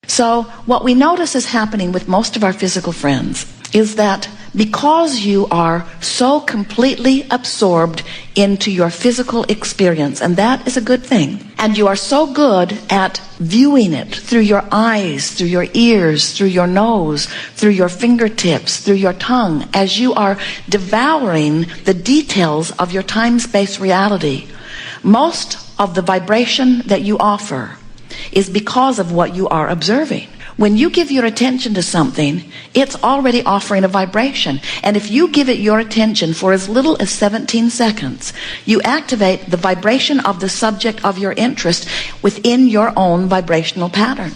So what we notice is happening with most of our physical friends is that because you are so completely absorbed into your physical experience, and that is a good thing, and you are so good at viewing it through your eyes, through your ears, through your nose, through your fingertips, through your tongue, as you are devouring the details of your time-space reality, most of the vibration that you offer is because of what you are observing. When you give your attention to something, it's already offering a vibration. And if you give it your attention for as little as 17 seconds, you activate the vibration of the subject of your interest within your own vibrational pattern.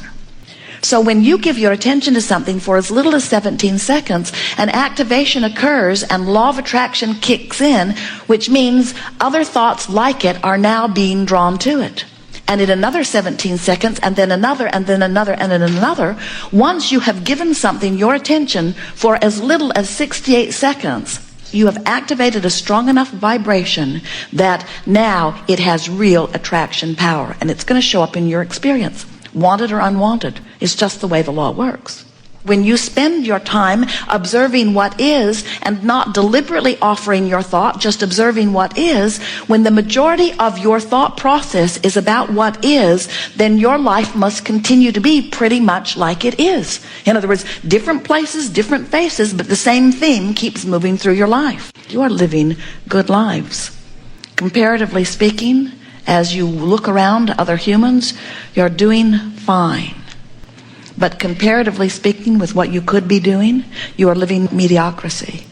So when you give your attention to something for as little as 17 seconds, an activation occurs and law of attraction kicks in, which means other thoughts like it are now being drawn to it. And in another 17 seconds, and then another, and then another, and then another, once you have given something your attention for as little as 68 seconds, you have activated a strong enough vibration that now it has real attraction power. And it's going to show up in your experience. Wanted or unwanted. It's just the way the law works. When you spend your time observing what is and not deliberately offering your thought, just observing what is, when the majority of your thought process is about what is, then your life must continue to be pretty much like it is. In other words, different places, different faces, but the same theme keeps moving through your life. You are living good lives. Comparatively speaking, as you look around other humans, you're doing fine. But comparatively speaking, with what you could be doing, you are living mediocrity.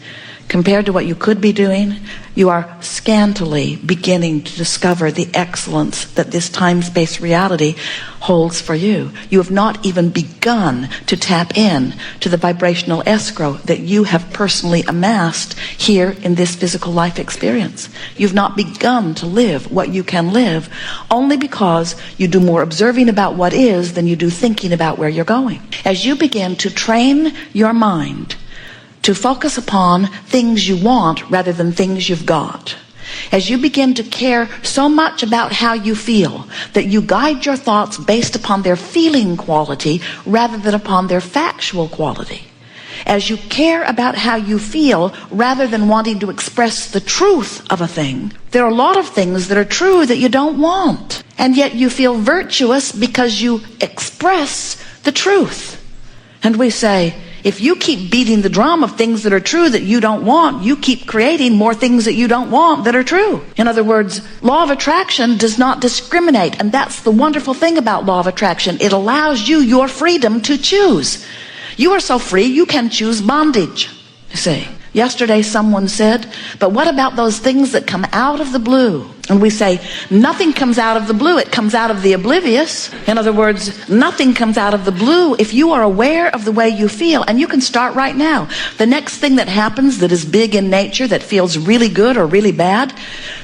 Compared to what you could be doing, you are scantily beginning to discover the excellence that this time-space reality holds for you. You have not even begun to tap in to the vibrational escrow that you have personally amassed here in this physical life experience. You've not begun to live what you can live only because you do more observing about what is than you do thinking about where you're going. As you begin to train your mind to focus upon things you want rather than things you've got, as you begin to care so much about how you feel that you guide your thoughts based upon their feeling quality rather than upon their factual quality, as you care about how you feel rather than wanting to express the truth of a thing, there are a lot of things that are true that you don't want, and yet you feel virtuous because you express the truth. And we say, if you keep beating the drum of things that are true that you don't want, you keep creating more things that you don't want that are true. In other words, law of attraction does not discriminate, and that's the wonderful thing about law of attraction. It allows you your freedom to choose. You are so free you can choose bondage. You see, yesterday someone said, but what about those things that come out of the blue? And we say, nothing comes out of the blue, it comes out of the oblivious. In other words, nothing comes out of the blue if you are aware of the way you feel. And you can start right now. The next thing that happens that is big in nature, that feels really good or really bad,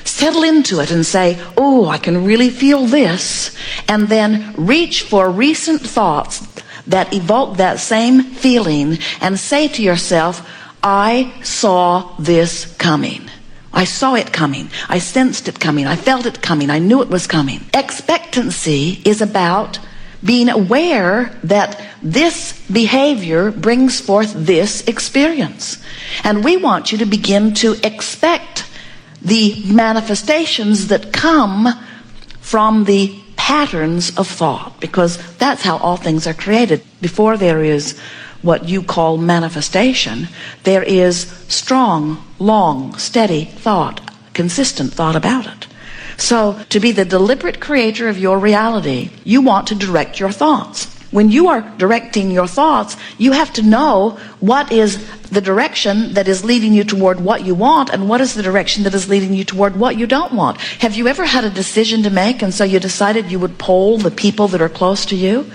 settle into it and say, oh, I can really feel this. And then reach for recent thoughts that evoke that same feeling and say to yourself, I saw this coming. I saw it coming. I sensed it coming. I felt it coming. I knew it was coming. Expectancy is about being aware that this behavior brings forth this experience. And we want you to begin to expect the manifestations that come from the patterns of thought, because that's how all things are created. Before there is what you call manifestation, there is strong, long, steady thought, consistent thought about it. So to be the deliberate creator of your reality, you want to direct your thoughts. When you are directing your thoughts, you have to know what is the direction that is leading you toward what you want and what is the direction that is leading you toward what you don't want. Have you ever had a decision to make and so you decided you would poll the people that are close to you,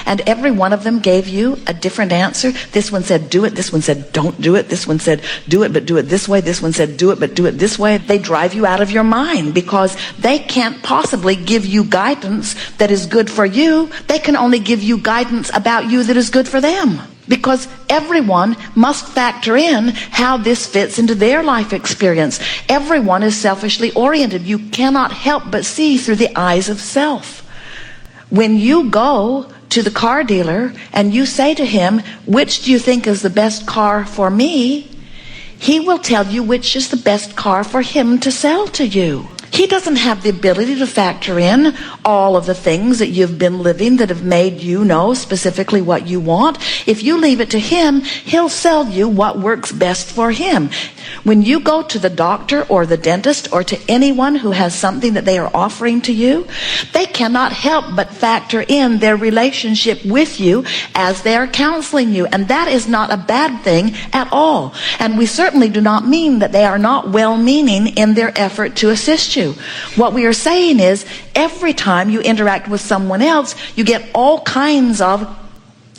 and every one of them gave you a different answer? This one said do it, this one said don't do it, this one said do it but do it this way, this one said do it but do it this way. They drive you out of your mind because they can't possibly give you guidance that is good for you. They can only give you guidance about you that is good for them, because everyone must factor in how this fits into their life experience. Everyone is selfishly oriented. You cannot help but see through the eyes of self. When you go to the car dealer and you say to him, which do you think is the best car for me? He will tell you which is the best car for him to sell to you. He doesn't have the ability to factor in all of the things that you've been living that have made you know specifically what you want. If you leave it to him, he'll sell you what works best for him. When you go to the doctor or the dentist or to anyone who has something that they are offering to you, they cannot help but factor in their relationship with you as they are counseling you. And that is not a bad thing at all. And we certainly do not mean that they are not well-meaning in their effort to assist you. What we are saying is every time you interact with someone else, you get all kinds of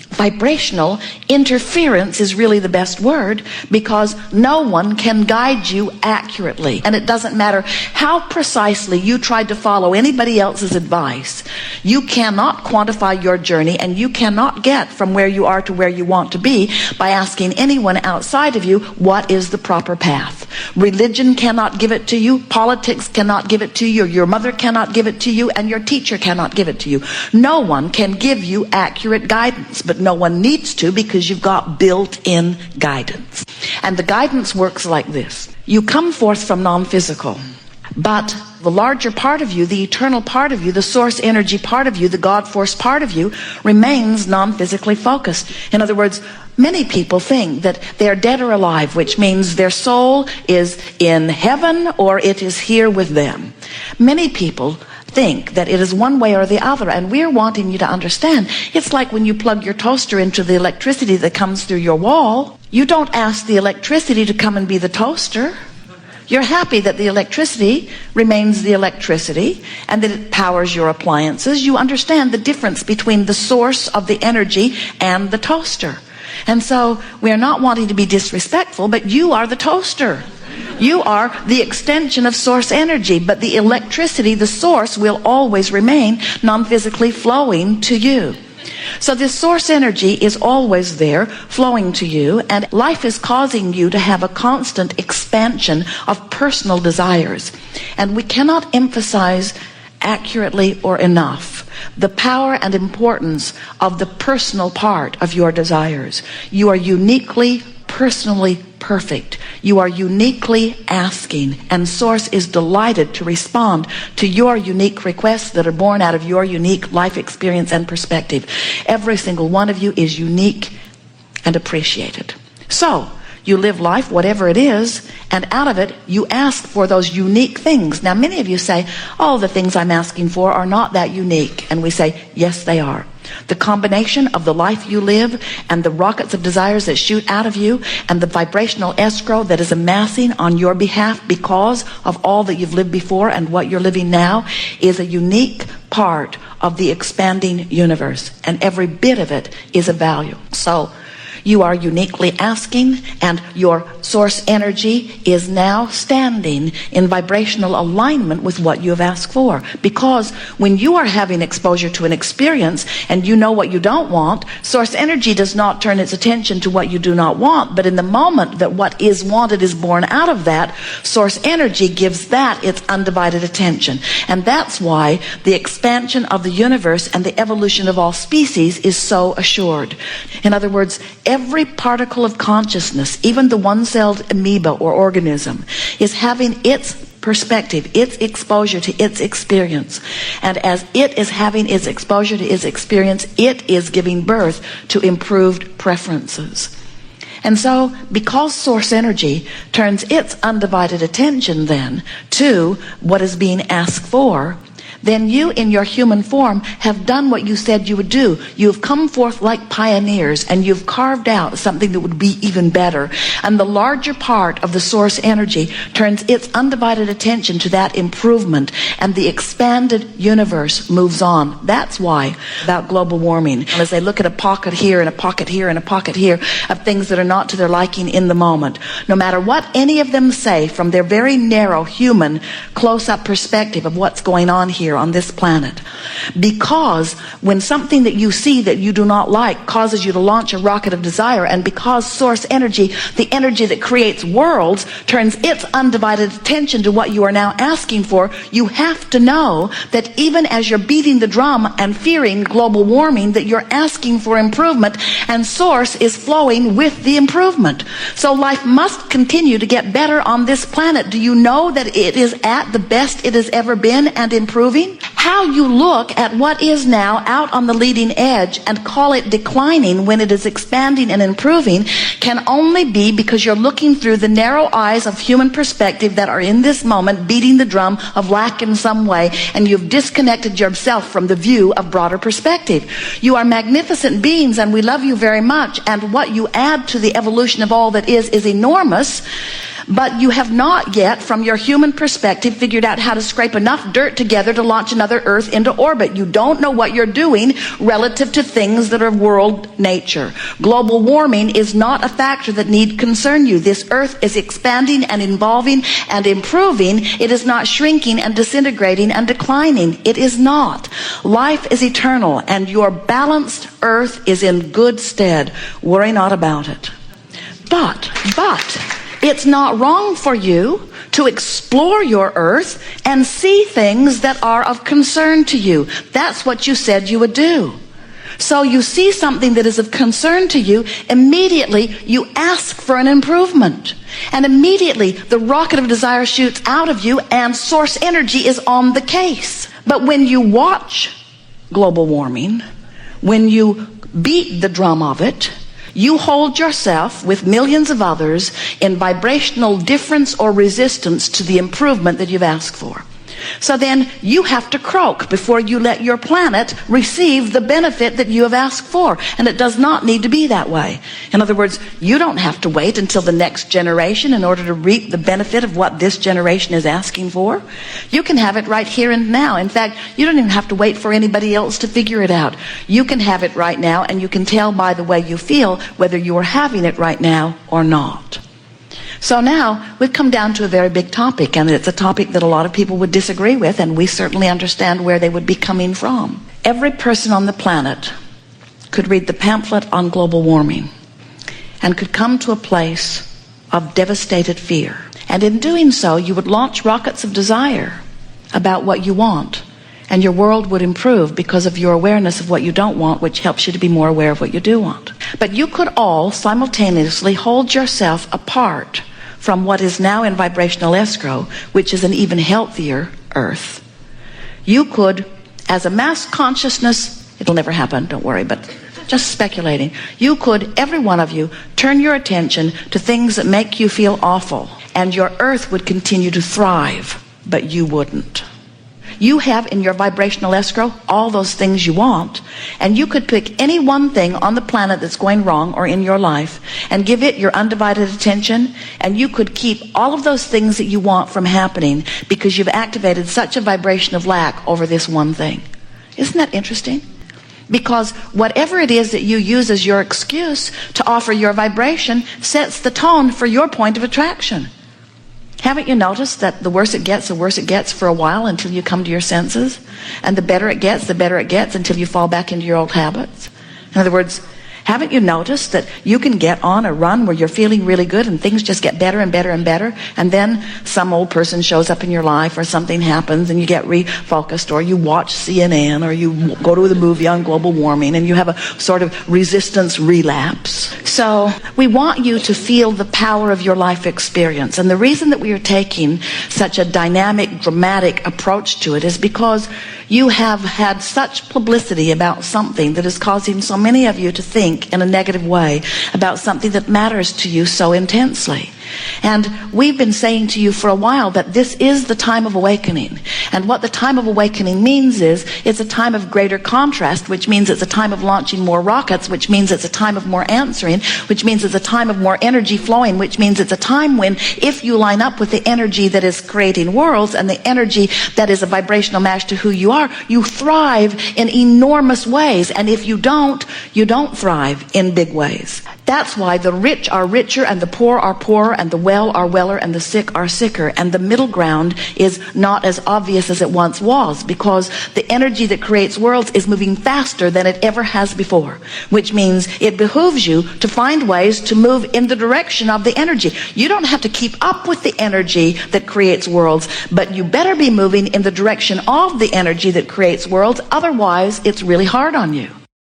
vibrational interference is really the best word, because no one can guide you accurately. And it doesn't matter how precisely you tried to follow anybody else's advice. You cannot quantify your journey, and you cannot get from where you are to where you want to be by asking anyone outside of you what is the proper path. Religion cannot give it to you. Politics cannot give it to you. Your mother cannot give it to you, and your teacher cannot give it to you. No one can give you accurate guidance, but no one needs to, because you've got built-in guidance. And the guidance works like this. You come forth from non-physical, but the larger part of you, the eternal part of you, the source energy part of you, the God force part of you remains non-physically focused. In other words, many people think that they're dead or alive, which means their soul is in heaven or it is here with them. Many people think that it is one way or the other, and we're wanting you to understand it's like when you plug your toaster into the electricity that comes through your wall. You don't ask the electricity to come and be the toaster. You're happy that the electricity remains the electricity and that it powers your appliances. You understand the difference between the source of the energy and the toaster. And so we're not wanting to be disrespectful, but you are the toaster. You are the extension of source energy, but the electricity, the source, will always remain non-physically flowing to you. So this source energy is always there, flowing to you, and life is causing you to have a constant expansion of personal desires. And we cannot emphasize accurately or enough the power and importance of the personal part of your desires. You are uniquely, personally perfect. You are uniquely asking, and Source is delighted to respond to your unique requests that are born out of your unique life experience and perspective. Every single one of you is unique and appreciated. So you live life, whatever it is, and out of it, you ask for those unique things. Now, many of you say, oh, the things I'm asking for are not that unique. And we say, yes, they are. The combination of the life you live and the rockets of desires that shoot out of you and the vibrational escrow that is amassing on your behalf because of all that you've lived before and what you're living now is a unique part of the expanding universe. And every bit of it is of value. So you are uniquely asking, and your source energy is now standing in vibrational alignment with what you have asked for. Because when you are having exposure to an experience and you know what you don't want, source energy does not turn its attention to what you do not want. But in the moment that what is wanted is born out of that, source energy gives that its undivided attention. And that's why the expansion of the universe and the evolution of all species is so assured. In other words, every particle of consciousness, even the one-celled amoeba or organism, is having its perspective, its exposure to its experience. And as it is having its exposure to its experience, it is giving birth to improved preferences. And so, because source energy turns its undivided attention then to what is being asked for, then you in your human form have done what you said you would do. You've come forth like pioneers, and you've carved out something that would be even better. And the larger part of the source energy turns its undivided attention to that improvement, and the expanded universe moves on. That's why about global warming, as they look at a pocket here and a pocket here and a pocket here of things that are not to their liking in the moment, no matter what any of them say from their very narrow human close-up perspective of what's going on here, here on this planet. Because when something that you see that you do not like causes you to launch a rocket of desire, and because source energy, the energy that creates worlds, turns its undivided attention to what you are now asking for, you have to know that even as you're beating the drum and fearing global warming, that you're asking for improvement, and source is flowing with the improvement. So life must continue to get better on this planet. Do you know that it is at the best it has ever been and improving? How you look at what is now out on the leading edge and call it declining when it is expanding and improving can only be because you're looking through the narrow eyes of human perspective that are in this moment beating the drum of lack in some way, and you've disconnected yourself from the view of broader perspective. You are magnificent beings, and we love you very much, and what you add to the evolution of all that is enormous. But you have not yet, from your human perspective, figured out how to scrape enough dirt together to launch another Earth into orbit. You don't know what you're doing relative to things that are world nature. Global warming is not a factor that need concern you. This Earth is expanding and evolving and improving. It is not shrinking and disintegrating and declining. It is not. Life is eternal, and your balanced Earth is in good stead. Worry not about it. But it's not wrong for you to explore your Earth and see things that are of concern to you. That's what you said you would do. So you see something that is of concern to you, immediately you ask for an improvement. And immediately the rocket of desire shoots out of you, and source energy is on the case. But when you watch global warming, when you beat the drum of it, you hold yourself with millions of others in vibrational difference or resistance to the improvement that you've asked for. So then you have to croak before you let your planet receive the benefit that you have asked for. And it does not need to be that way. In other words, you don't have to wait until the next generation in order to reap the benefit of what this generation is asking for. You can have it right here and now. In fact, you don't even have to wait for anybody else to figure it out. You can have it right now, and you can tell by the way you feel whether you are having it right now or not. So now we've come down to a very big topic, and it's a topic that a lot of people would disagree with, and we certainly understand where they would be coming from. Every person on the planet could read the pamphlet on global warming and could come to a place of devastated fear. And in doing so, you would launch rockets of desire about what you want, and your world would improve because of your awareness of what you don't want, which helps you to be more aware of what you do want. But you could all simultaneously hold yourself apart from what is now in vibrational escrow, which is an even healthier Earth. You could, as a mass consciousness, it'll never happen, don't worry, but just speculating, you could, every one of you, turn your attention to things that make you feel awful, and your Earth would continue to thrive, but you wouldn't. You have in your vibrational escrow all those things you want, and you could pick any one thing on the planet that's going wrong or in your life and give it your undivided attention, and you could keep all of those things that you want from happening because you've activated such a vibration of lack over this one thing. Isn't that interesting? Because whatever it is that you use as your excuse to offer your vibration sets the tone for your point of attraction. Haven't you noticed that the worse it gets for a while until you come to your senses? And the better it gets until you fall back into your old habits? In other words, haven't you noticed that you can get on a run where you're feeling really good and things just get better and better and better, and then some old person shows up in your life or something happens and you get refocused, or you watch CNN, or you go to the movie on global warming and you have a sort of resistance relapse? So we want you to feel the power of your life experience, and the reason that we are taking such a dynamic, dramatic approach to it is because you have had such publicity about something that is causing so many of you to think in a negative way about something that matters to you so intensely. And we've been saying to you for a while that this is the time of awakening. And what the time of awakening means is it's a time of greater contrast, which means it's a time of launching more rockets, which means it's a time of more answering, which means it's a time of more energy flowing, which means it's a time when, if you line up with the energy that is creating worlds and the energy that is a vibrational match to who you are, you thrive in enormous ways. And if you don't thrive in big ways. That's why the rich are richer and the poor are poorer and the well are weller and the sick are sicker. And the middle ground is not as obvious as it once was, because the energy that creates worlds is moving faster than it ever has before, which means it behooves you to find ways to move in the direction of the energy. You don't have to keep up with the energy that creates worlds, but you better be moving in the direction of the energy that creates worlds. Otherwise, it's really hard on you.